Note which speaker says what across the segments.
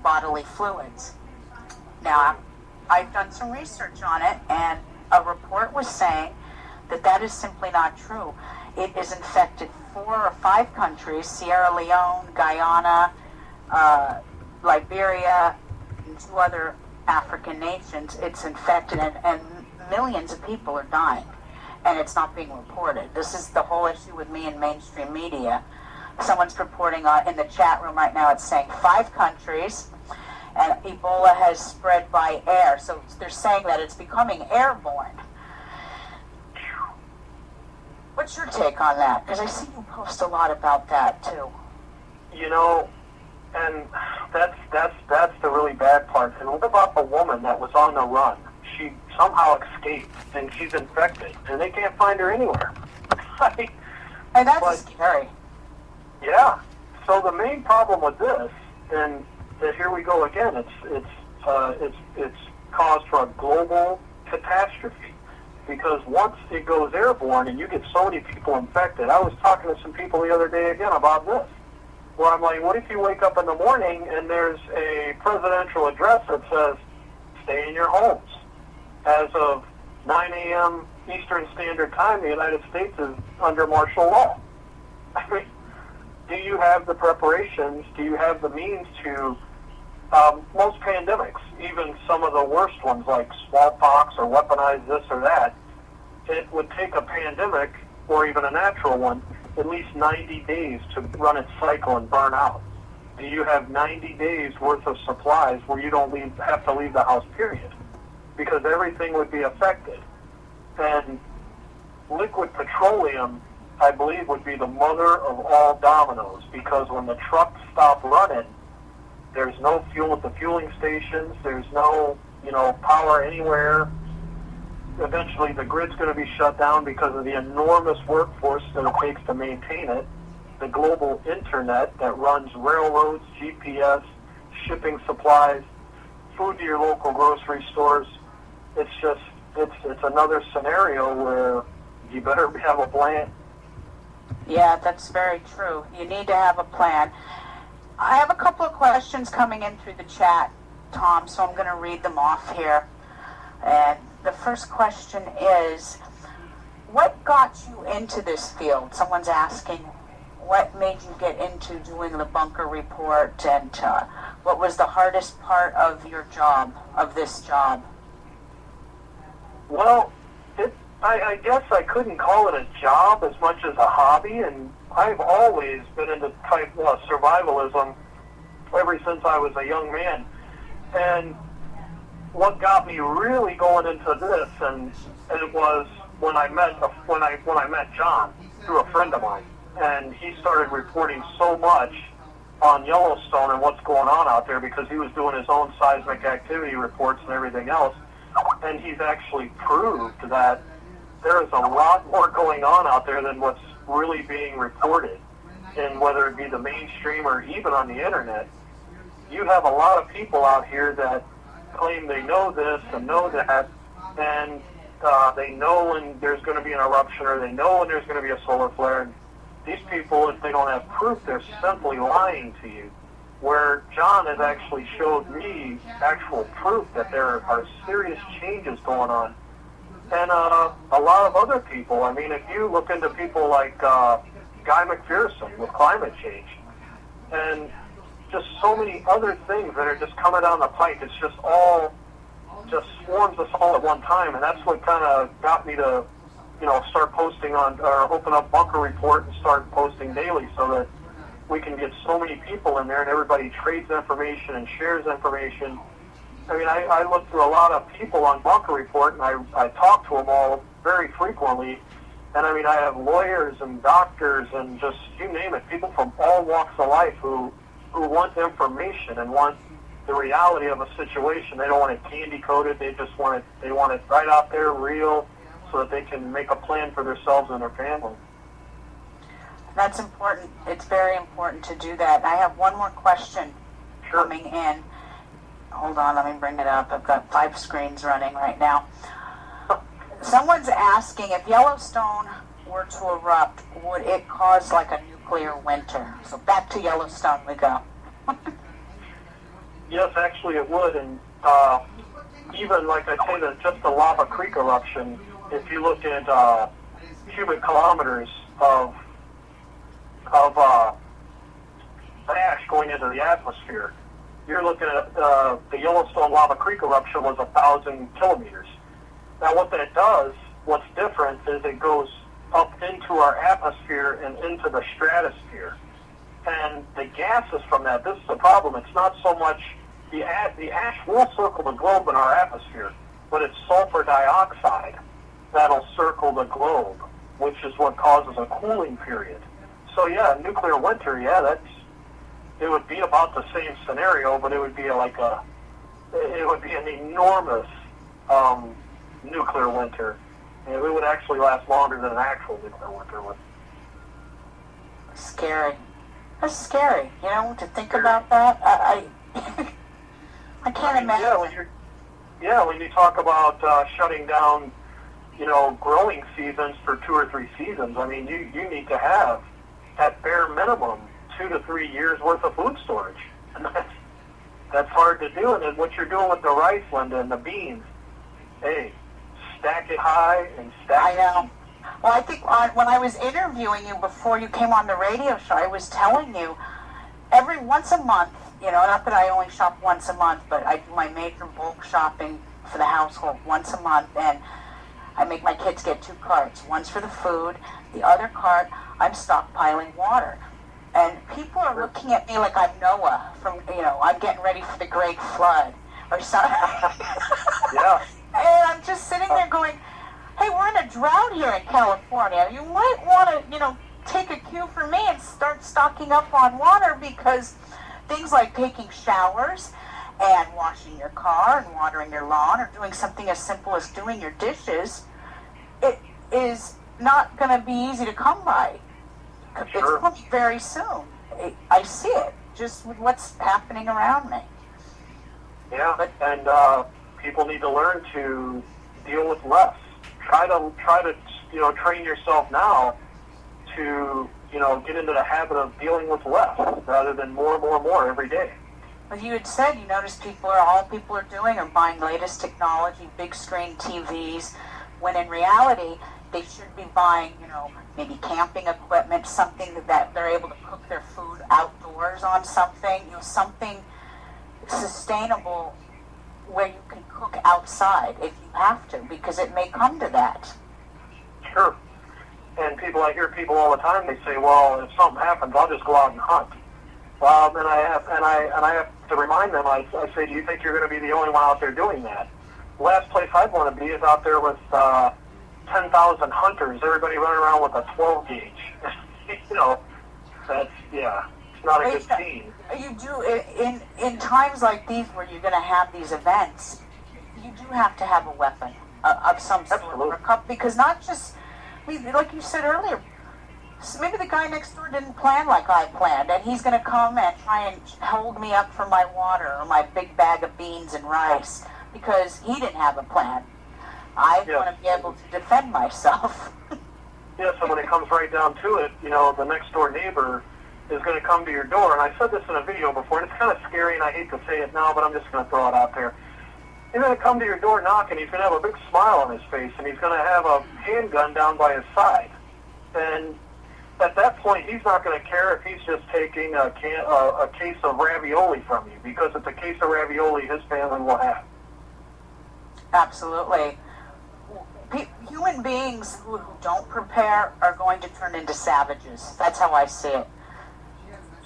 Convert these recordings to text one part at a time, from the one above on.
Speaker 1: bodily fluids. Now, I've done some research on it, and a report was saying that that is simply not true. It has infected 4 or 5 countries: Sierra Leone, Guyana, Liberia, and 2 other African nations. It's infected, and millions of people are dying, and it's not being reported. This is the whole issue with me in mainstream media. Someone's reporting in the chat room right now, it's saying 5 countries, and Ebola has spread by air. So they're saying that it's becoming airborne. What's your take on that? Because I see you post a lot about that too.
Speaker 2: You know, and that's the really bad part. And what about the woman that was on the run? She somehow escaped, and she's infected, and they can't find her anywhere.
Speaker 1: And that's scary.
Speaker 2: Yeah. So the main problem with this, and here we go again. It's cause for a global catastrophe, because once it goes airborne and you get so many people infected. I was talking to some people the other day again about this, where I'm like, what if you wake up in the morning and there's a presidential address that says, stay in your homes. As of 9 a.m. Eastern Standard Time, the United States is under martial law. I mean, do you have the preparations? Do you have the means to, most pandemics, even some of the worst ones like smallpox or weaponized this or that, it would take a pandemic or even a natural one at least 90 days to run its cycle and burn out. Do you have 90 days worth of supplies where you don't have to leave the house, period? Because everything would be affected. And liquid petroleum, I believe, would be the mother of all dominoes, because when the trucks stop running, there's no fuel at the fueling stations, there's no, power anywhere. Eventually the grid's going to be shut down because of the enormous workforce that it takes to maintain it. The global internet that runs railroads, GPS, shipping supplies, food to your local grocery stores. It's another scenario where you better have a plan.
Speaker 1: Yeah, that's very true. You need to have a plan. I have a couple of questions coming in through the chat, Tom, so I'm going to read them off here. And the first question is, what got you into this field? Someone's asking, what made you get into doing the bunker report, and what was the hardest part of your job, of this job?
Speaker 2: Well, I guess I couldn't call it a job as much as a hobby, and I've always been into survivalism ever since I was a young man. And what got me really going into this, and it was when I met John through a friend of mine, and he started reporting so much on Yellowstone and what's going on out there, because he was doing his own seismic activity reports and everything else, and he's actually proved that there is a lot more going on out there than what's really being reported. And whether it be the mainstream or even on the internet, you have a lot of people out here that claim they know this and know that, and they know when there's going to be an eruption, or they know when there's going to be a solar flare. And these people, if they don't have proof, they're simply lying to you. Where John has actually showed me actual proof that there are serious changes going on. And a lot of other people, I mean, if you look into people like Guy McPherson with climate change, and just so many other things that are just coming down the pike, it's just swarms us all at one time. And that's what kind of got me to, start posting on, or open up Bunker Report and start posting daily, so that we can get so many people in there and everybody trades information and shares information. I mean, I look through a lot of people on Bunker Report, and I talk to them all very frequently. And I mean, I have lawyers and doctors and just, you name it, people from all walks of life who want information and want the reality of a situation. They don't want it candy-coated. They just want it right out there, real, so that they can make a plan for themselves and their family.
Speaker 1: That's important. It's very important to do that. I have one more question coming in. Hold on, let me bring it up. I've got 5 screens running right now. Someone's asking, if Yellowstone were to erupt, would it cause like a nuclear winter? So back to Yellowstone we go.
Speaker 2: Yes, actually it would, and even like I say, that just the Lava Creek eruption. If you look at cubic kilometers of ash going into the atmosphere, you're looking at the Yellowstone Lava Creek eruption was 1,000 kilometers. Now, what that does, what's different, is it goes up into our atmosphere and into the stratosphere. And the gases from that, this is the problem. It's not so much the ash will circle the globe in our atmosphere, but it's sulfur dioxide that'll circle the globe, which is what causes a cooling period. So yeah, nuclear winter, yeah, it would be about the same scenario, but it would be an enormous nuclear winter. And it would actually last longer than an actual nuclear winter would.
Speaker 1: Scary. That's scary, to think about that. I can't imagine.
Speaker 2: When you talk about shutting down, growing seasons for 2 or 3 seasons, I mean, you need to have, at bare minimum, 2 to 3 years worth of food storage. And that's hard to do. And then what you're doing with the rice, Linda, and the beans, hey, stack it high and stack it.
Speaker 1: I know. Well, I think when I was interviewing you before you came on the radio show, I was telling you once a month, not that I only shop once a month, but I do my major bulk shopping for the household once a month, and I make my kids get 2 carts. One's for the food, the other cart, I'm stockpiling water. And people are looking at me like I'm Noah from, I'm getting ready for the great flood or something.
Speaker 2: Yeah.
Speaker 1: And I'm just sitting there going, hey, we're in a drought here in California. You might want to, take a cue from me and start stocking up on water, because things like taking showers and washing your car and watering your lawn or doing something as simple as doing your dishes, it is not going to be easy to come by.
Speaker 2: Sure.
Speaker 1: It's coming very soon. I see it just with what's happening around me.
Speaker 2: Yeah, and people need to learn to deal with less. Try to train yourself now to get into the habit of dealing with less rather than more every day.
Speaker 1: Well, you had said you noticed all people are doing are buying latest technology, big screen TVs, when in reality they should be buying, maybe camping equipment, something that they're able to cook their food outdoors on, something sustainable where you can cook outside if you have to, because it may come to that.
Speaker 2: Sure. And I hear people all the time, they say, well, if something happens, I'll just go out and hunt. Well, then I have to remind them, I say, do you think you're going to be the only one out there doing that? The last place I'd want to be is out there with 10,000 hunters, everybody running around with a 12 gauge. It's not a good scene. You do, in times like these where you're going to have these events, you do have to have a weapon of some sort. Absolutely.
Speaker 1: Because not just, like you said earlier, maybe the guy next door didn't plan like I planned, and he's going to come and try and hold me up for my water or my big bag of beans and rice because he didn't have a plan. I want to be able to defend myself.
Speaker 2: Yes, and when it comes right down to it, the next door neighbor is going to come to your door, and I said this in a video before, and it's kind of scary, and I hate to say it now, but I'm just going to throw it out there. He's going to come to your door, knock, and he's going to have a big smile on his face, and he's going to have a handgun down by his side. And at that point, he's not going to care if he's just taking a case of ravioli from you, because it's a case of ravioli his family will have.
Speaker 1: Absolutely. Human beings who don't prepare are going to turn into savages. That's how I see it.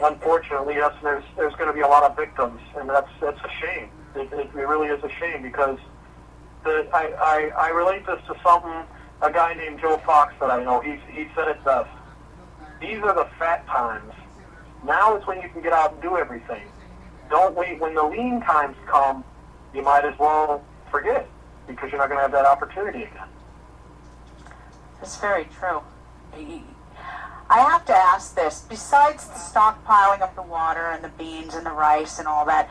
Speaker 2: Unfortunately, yes, and there's going to be a lot of victims, and that's a shame. It really is a shame, because I relate this to a guy named Joe Fox that I know. He said it best. These are the fat times. Now is when you can get out and do everything. Don't wait. When the lean times come, you might as well forget, because you're not going to have that opportunity again.
Speaker 1: That's very true. I have to ask this. Besides the stockpiling of the water and the beans and the rice and all that,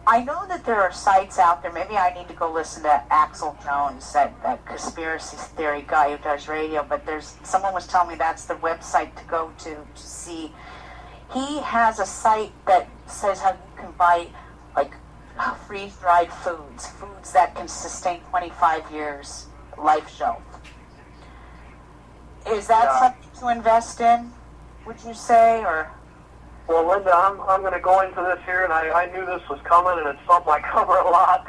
Speaker 1: I know that there are sites out there. Maybe I need to go listen to Axel Jones, that conspiracy theory guy who does radio, but someone was telling me that's the website to go to see. He has a site that says how you can buy like freeze-dried foods that can sustain 25 years life shelf. Is that something to invest in, would you say, or?
Speaker 2: Well, Linda, I'm going to go into this here, and I knew this was coming, and it's something I cover a lot.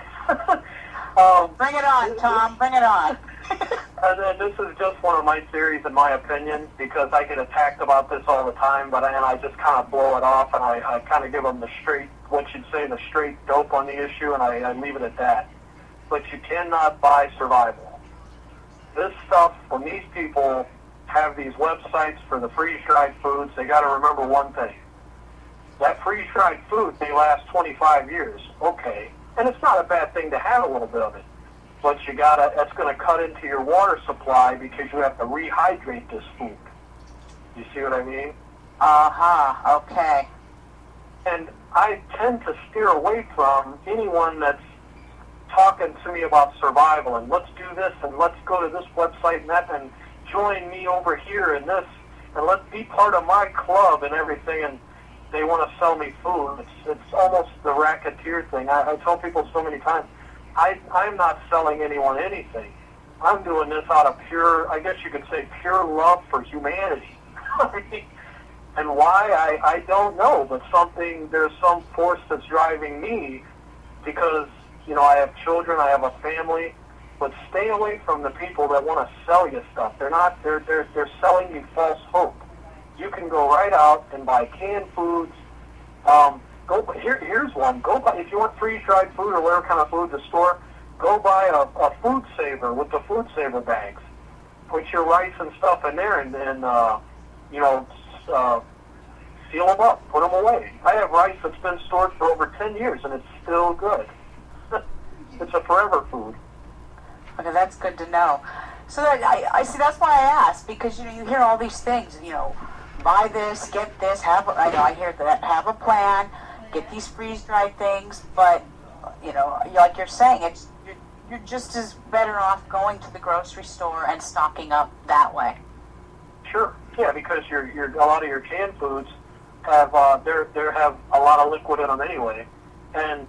Speaker 1: Bring it on, Tom. Bring it on.
Speaker 2: And then this is just one of my theories, in my opinion, because I get attacked about this all the time, and I just kind of blow it off, and I kind of give them the straight, what you'd say, the straight dope on the issue, and I leave it at that. But you cannot buy survival. This stuff, when these people have these websites for the freeze-dried foods, they got to remember one thing. That freeze-dried food may last 25 years, okay, and it's not a bad thing to have a little bit of it. But that's going to cut into your water supply because you have to rehydrate this food. You see what I mean?
Speaker 1: Uh-huh, okay.
Speaker 2: And I tend to steer away from anyone that's talking to me about survival and let's do this and let's go to this website and that and join me over here and this and let's be part of my club and everything, and they want to sell me food. It's almost the racketeer thing. I tell people so many times, I'm not selling anyone anything. I'm doing this out of pure, I guess you could say, pure love for humanity. And why, I don't know, but there's some force that's driving me because, I have children, I have a family, but stay away from the people that want to sell you stuff. They're selling you false hope. You can go right out and buy canned foods. Here's one. Go buy, if you want freeze-dried food or whatever kind of food to store, go buy a food saver with the food saver bags. Put your rice and stuff in there and seal them up, put them away. I have rice that's been stored for over 10 years and it's still good. It's a forever food.
Speaker 1: Okay, that's good to know. So I see. That's why I asked, because you hear all these things. Buy this, get this. I hear that. Have a plan. Get these freeze-dried things. But like you're saying, you're just as better off going to the grocery store and stocking up that way.
Speaker 2: Sure. Yeah, because a lot of your canned foods have have a lot of liquid in them anyway, and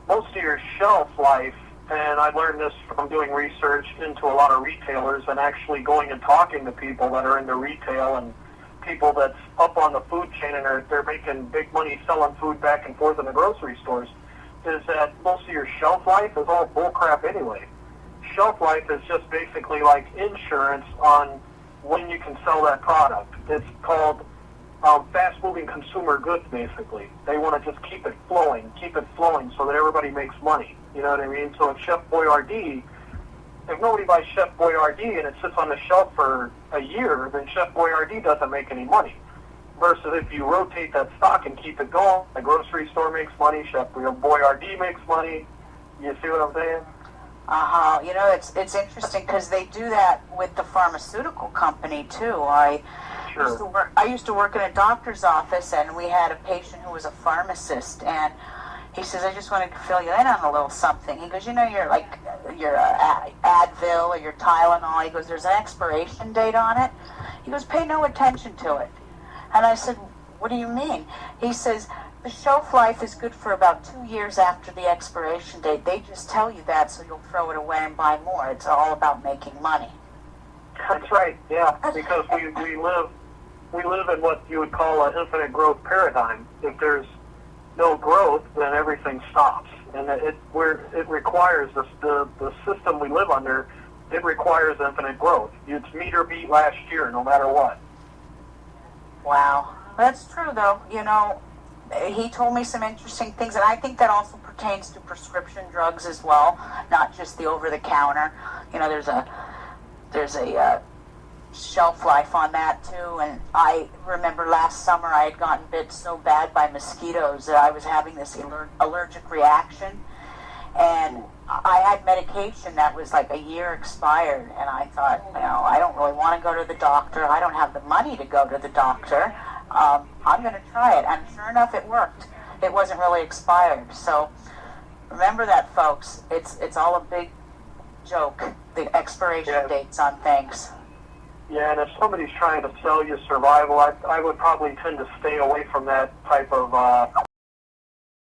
Speaker 2: most of your shelf life. And I learned this from doing research into a lot of retailers and actually going and talking to people that are into retail and people that's up on the food chain and they're making big money selling food back and forth in the grocery stores, is that most of your shelf life is all bullcrap anyway. Shelf life is just basically like insurance on when you can sell that product. It's called fast-moving consumer goods, basically. They want to just keep it flowing so that everybody makes money. You know what I mean? So if Chef Boyardee, if nobody buys Chef Boyardee and it sits on the shelf for a year, then Chef Boyardee doesn't make any money. Versus if you rotate that stock and keep it going, the grocery store makes money, Chef Boyardee makes money. You see what I'm saying?
Speaker 1: Uh-huh. It's interesting because they do that with the pharmaceutical company, too. I used to work in a doctor's office, and we had a patient who was a pharmacist, and he says, I just wanted to fill you in on a little something. He goes, your Advil or your Tylenol, he goes, there's an expiration date on it. He goes, pay no attention to it. And I said, what do you mean? He says, the shelf life is good for about 2 years after the expiration date. They just tell you that so you'll throw it away and buy more. It's all about making money.
Speaker 2: That's right, yeah, because we live in what you would call an infinite growth paradigm. If there's no growth, then everything stops, and it requires the system we live under. It requires infinite growth. It's meet or beat last year, no matter what.
Speaker 1: Wow, that's true though. He told me some interesting things, and I think that also pertains to prescription drugs as well, not just the over-the-counter. There's a shelf life on that too, and I remember last summer I had gotten bit so bad by mosquitoes that I was having this allergic reaction, and I had medication that was like a year expired, and I thought, I don't really want to go to the doctor. I don't have the money to go to the doctor. I'm going to try it, and sure enough, it worked. It wasn't really expired. So remember that, folks. It's all a big joke, the expiration dates on things.
Speaker 2: Yeah, and if somebody's trying to sell you survival, I would probably tend to stay away from that type of